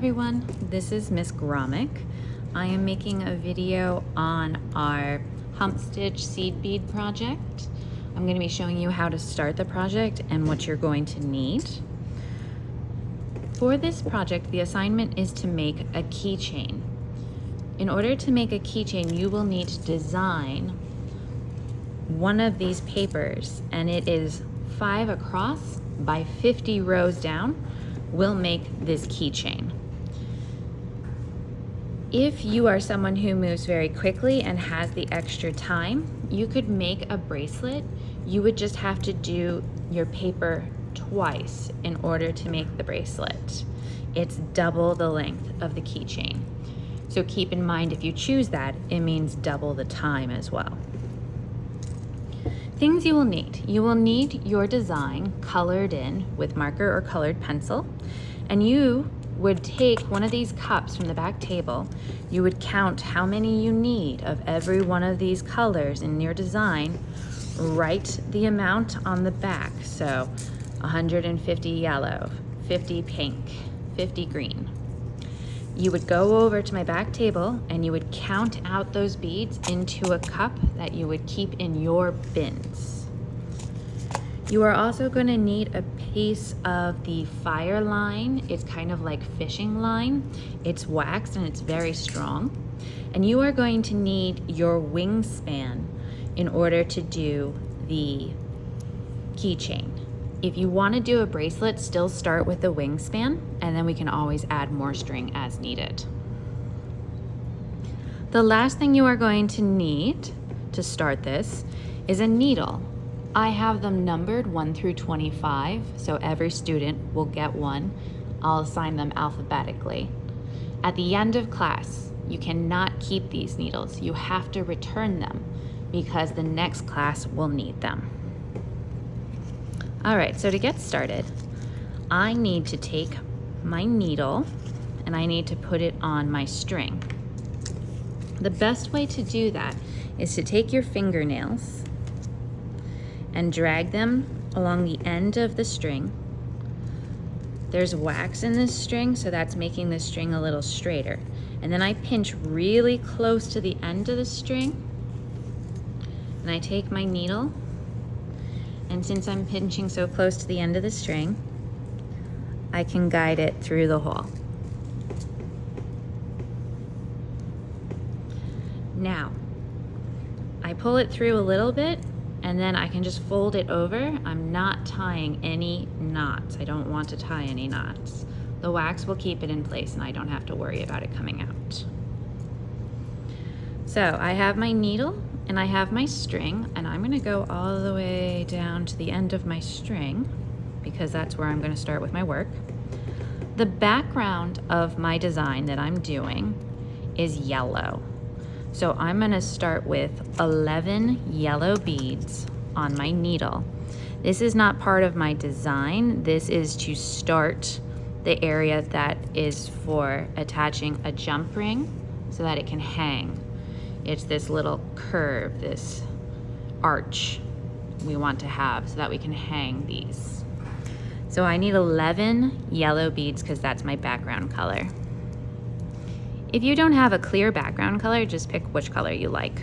everyone, this is Miss Gromick. I am making a video on our Hump Stitch seed bead project. I'm going to be showing you how to start the project and what you're going to need. For this project, the assignment is to make a keychain. In order to make a keychain, you will need to design one of these papers, and it is 5 across by 50 rows down. Will make this keychain. If you are someone who moves very quickly and has the extra time, you could make a bracelet. You would just have to do your paper twice in order to make the bracelet. It's double the length of the keychain. So keep in mind, if you choose that, it means double the time as well. Things you will need. You will need your design colored in with marker or colored pencil, and you would take one of these cups from the back table. You would count how many you need of every one of these colors in your design, write the amount on the back. So 150 yellow, 50 pink, 50 green. You would go over to my back table and you would count out those beads into a cup that you would keep in your bins. You are also going to need a piece of the fire line. It's kind of like fishing line. It's waxed and it's very strong. And you are going to need your wingspan in order to do the keychain. If you want to do a bracelet, still start with the wingspan, and then we can always add more string as needed. The last thing you are going to need to start this is a needle. I have them numbered 1 through 25, so every student will get one. I'll assign them alphabetically. At the end of class, you cannot keep these needles. You have to return them because the next class will need them. All right, so to get started, I need to take my needle and I need to put it on my string. The best way to do that is to take your fingernails and drag them along the end of the string. There's wax in this string, so that's making the string a little straighter. And then I pinch really close to the end of the string, and I take my needle, and since I'm pinching so close to the end of the string, I can guide it through the hole. Now, I pull it through a little bit, and then I can just fold it over. I'm not tying any knots. I don't want to tie any knots. The wax will keep it in place and I don't have to worry about it coming out. So I have my needle and I have my string, and I'm gonna go all the way down to the end of my string because that's where I'm gonna start with my work. The background of my design that I'm doing is yellow. So I'm gonna start with 11 yellow beads on my needle. This is not part of my design. This is to start the area that is for attaching a jump ring so that it can hang. It's this little curve, this arch we want to have so that we can hang these. So I need 11 yellow beads because that's my background color. If you don't have a clear background color, just pick which color you like.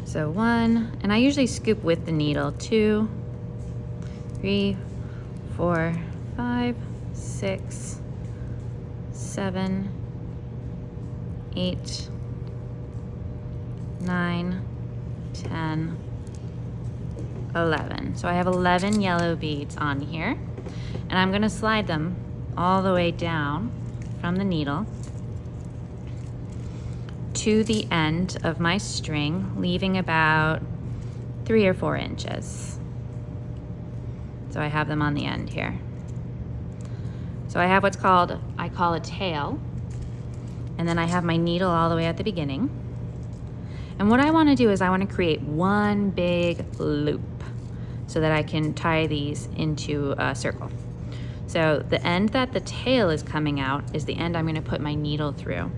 So 1, and I usually scoop with the needle, 2, 3, 4, 5, 6, 7, 8, 9, 10, 11. So I have 11 yellow beads on here, and I'm going to slide them all the way down from the needle to the end of my string, leaving about 3 or 4 inches. So I have them on the end here. So I have what's called, I call a tail, and then I have my needle all the way at the beginning. And what I want to do is I want to create one big loop so that I can tie these into a circle. So the end that the tail is coming out is the end I'm going to put my needle through.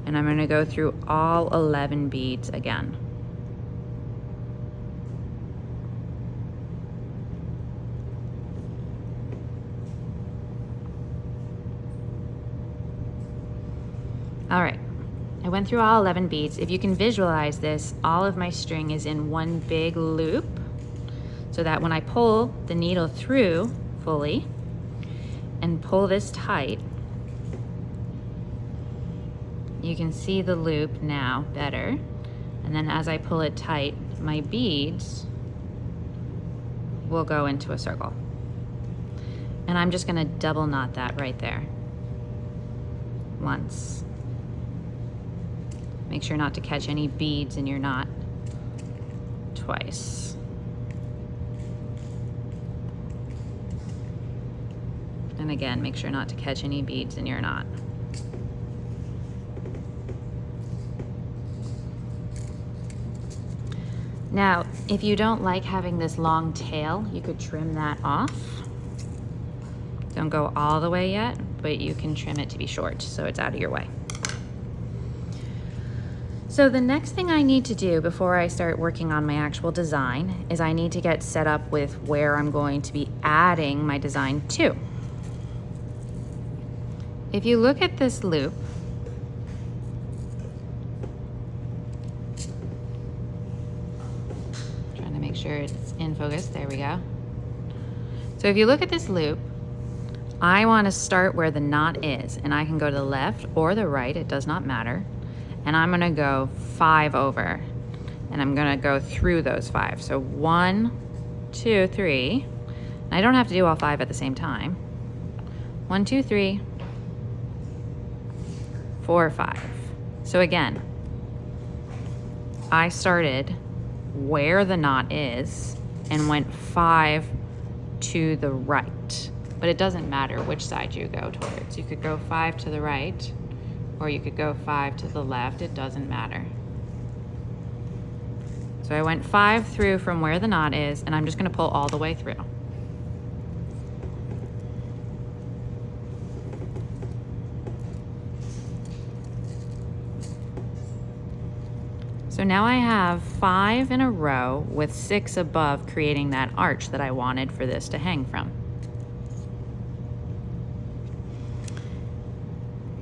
And I'm going to go through all 11 beads again. All right, I went through all 11 beads. If you can visualize this, all of my string is in one big loop, so that when I pull the needle through fully and pull this tight, you can see the loop now better. And then as I pull it tight, my beads will go into a circle. And I'm just gonna double knot that right there. Once. Make sure not to catch any beads in your knot. Twice. And again, make sure not to catch any beads in your knot. Now, if you don't like having this long tail, you could trim that off. Don't go all the way yet, but you can trim it to be short so it's out of your way. So the next thing I need to do before I start working on my actual design is I need to get set up with where I'm going to be adding my design to. If you look at this loop, trying to make sure it's in focus, there we go. So if you look at this loop, I want to start where the knot is, and I can go to the left or the right, it does not matter. And I'm gonna go 5 over, and I'm gonna go through those 5. So 1, 2, 3. And I don't have to do all 5 at the same time. 1, 2, 3, 4, 5. So again, I started where the knot is and went 5 to the right. But it doesn't matter which side you go towards. You could go 5 to the right, or you could go 5 to the left, it doesn't matter. So I went 5 through from where the knot is, and I'm just gonna pull all the way through. So now I have 5 in a row with 6 above, creating that arch that I wanted for this to hang from.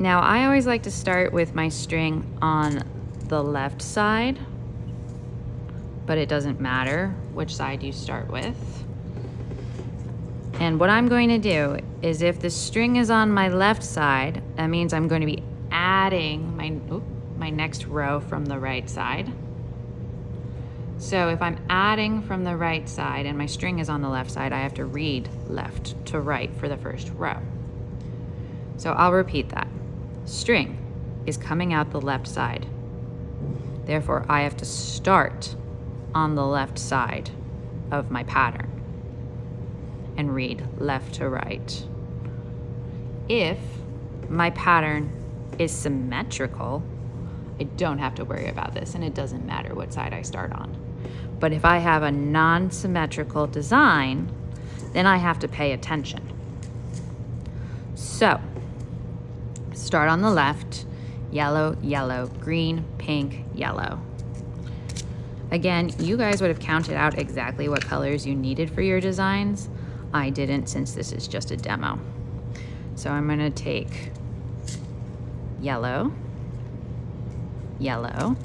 Now, I always like to start with my string on the left side, but it doesn't matter which side you start with. And what I'm going to do is if the string is on my left side, that means I'm going to be adding my next row from the right side. So if I'm adding from the right side and my string is on the left side, I have to read left to right for the first row. So I'll repeat that. String is coming out the left side. Therefore, I have to start on the left side of my pattern and read left to right. If my pattern is symmetrical, I don't have to worry about this, and it doesn't matter what side I start on. But if I have a non-symmetrical design, then I have to pay attention. So, start on the left, yellow, yellow, green, pink, yellow. Again, you guys would have counted out exactly what colors you needed for your designs. I didn't, since this is just a demo. So I'm gonna take yellow, yellow.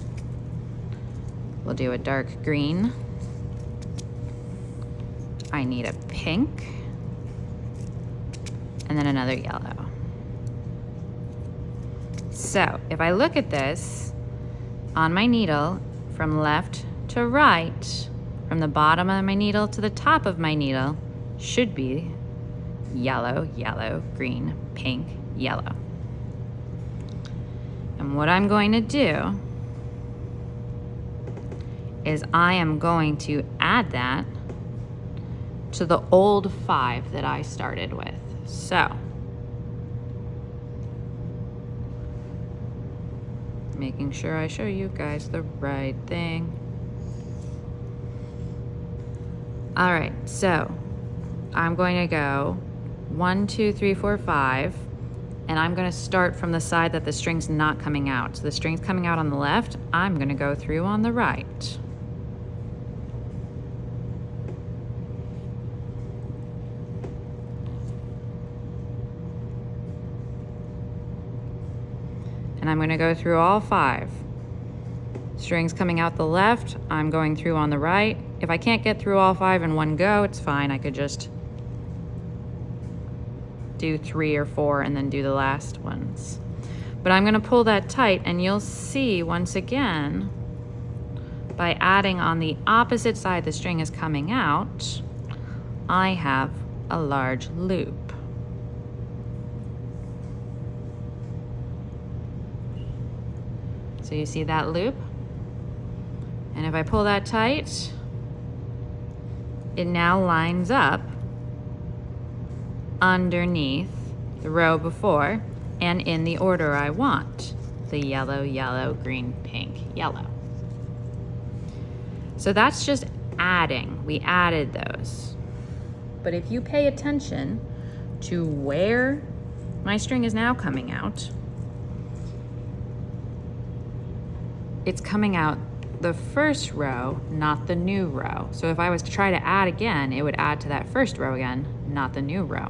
We'll do a dark green. I need a pink, and then another yellow. So if I look at this on my needle from left to right, from the bottom of my needle to the top of my needle, should be yellow, yellow, green, pink, yellow. And what I'm going to do is I am going to add that to the old 5 that I started with. So, making sure I show you guys the right thing. All right, so I'm going to go 1, 2, 3, 4, 5, and I'm going to start from the side that the string's not coming out. So the string's coming out on the left, I'm going to go through on the right. and I'm gonna go through all 5. Strings coming out the left, I'm going through on the right. If I can't get through all 5 in one go, it's fine. I could just do 3 or 4 and then do the last ones. But I'm gonna pull that tight, and you'll see once again, by adding on the opposite side the string is coming out, I have a large loop. So you see that loop? And if I pull that tight, it now lines up underneath the row before and in the order I want. The yellow, yellow, green, pink, yellow. So that's just adding. We added those. But if you pay attention to where my string is now coming out, it's coming out the first row, not the new row. So if I was to try to add again, it would add to that first row again, not the new row.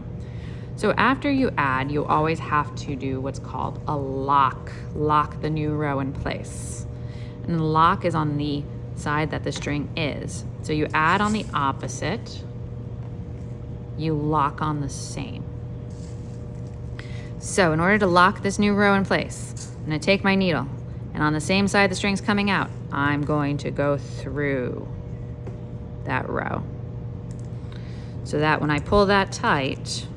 So after you add, you always have to do what's called a lock. Lock the new row in place. And the lock is on the side that the string is. So you add on the opposite, you lock on the same. So in order to lock this new row in place, I'm gonna take my needle, and on the same side the string's coming out, I'm going to go through that row. So that when I pull that tight,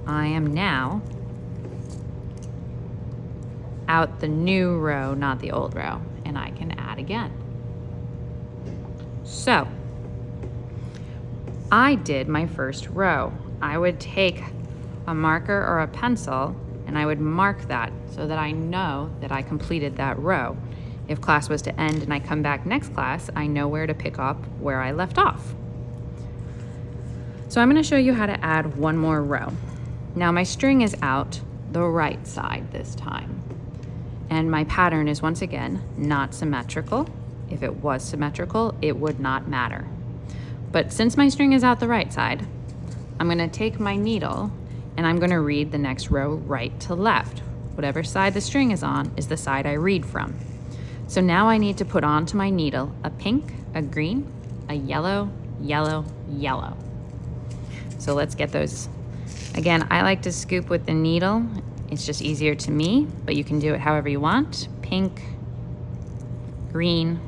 I am now out the new row, not the old row, and I can add again. So I did my first row. I would take a marker or a pencil and I would mark that so that I know that I completed that row. If class was to end and I come back next class, I know where to pick up where I left off. So I'm going to show you how to add one more row. Now my string is out the right side this time. And my pattern is once again not symmetrical. If it was symmetrical, it would not matter. But since my string is out the right side, I'm going to take my needle and I'm going to read the next row right to left. Whatever side the string is on is the side I read from. So now I need to put onto my needle a pink, a green, a yellow, yellow, yellow. So let's get those. Again, I like to scoop with the needle. It's just easier to me, but you can do it however you want. Pink, green,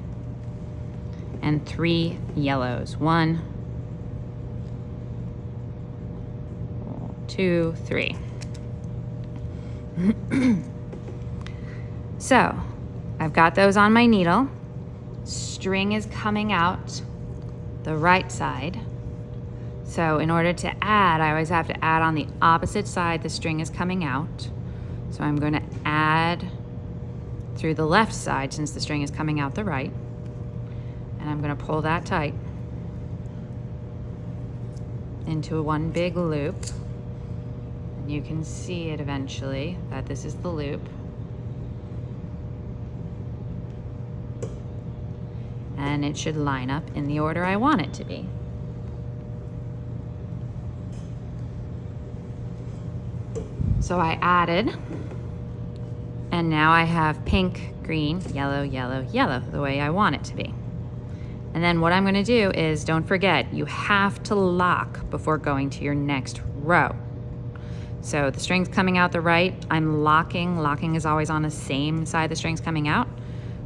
and 3 yellows. 1, 2, 3. So I've got those on my needle. String is coming out the right side. So in order to add, I always have to add on the opposite side the string is coming out. So I'm going to add through the left side since the string is coming out the right. And I'm going to pull that tight into one big loop. And you can see it eventually that this is the loop. And it should line up in the order I want it to be. So I added, and now I have pink, green, yellow, yellow, yellow, the way I want it to be. And then what I'm going to do is, don't forget, you have to lock before going to your next row. So the string's coming out the right, I'm locking. Locking is always on the same side the string's coming out.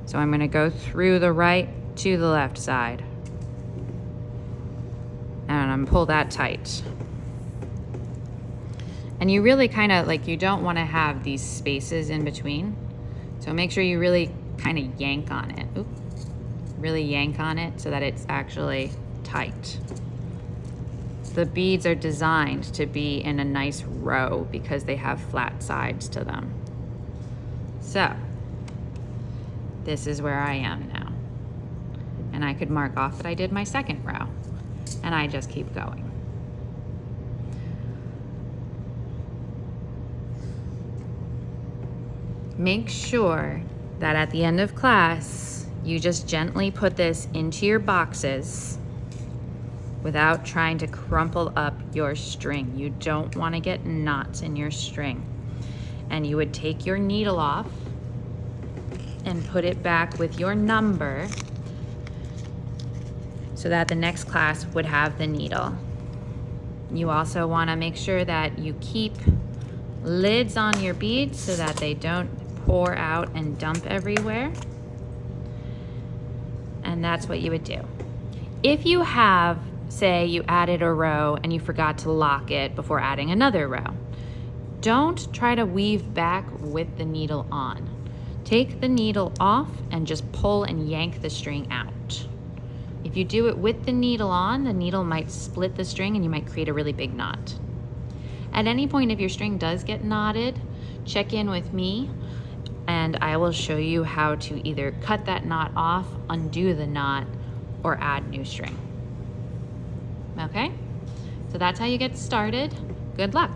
So I'm going to go through the right to the left side. And I'm going to pull that tight. And you really kind of, like, you don't want to have these spaces in between. So make sure you really kind of yank on it. Oop. Really yank on it so that it's actually tight. The beads are designed to be in a nice row because they have flat sides to them. So this is where I am now. And I could mark off that I did my second row. And I just keep going. Make sure that at the end of class, you just gently put this into your boxes without trying to crumple up your string. You don't want to get knots in your string. And you would take your needle off and put it back with your number so that the next class would have the needle. You also want to make sure that you keep lids on your beads so that they don't pour out and dump everywhere. And that's what you would do. If you have, say you added a row and you forgot to lock it before adding another row, don't try to weave back with the needle on. Take the needle off and just pull and yank the string out. If you do it with the needle on, the needle might split the string and you might create a really big knot. At any point, if your string does get knotted, check in with me and I will show you how to either cut that knot off, undo the knot, or add new string. Okay? So that's how you get started. Good luck.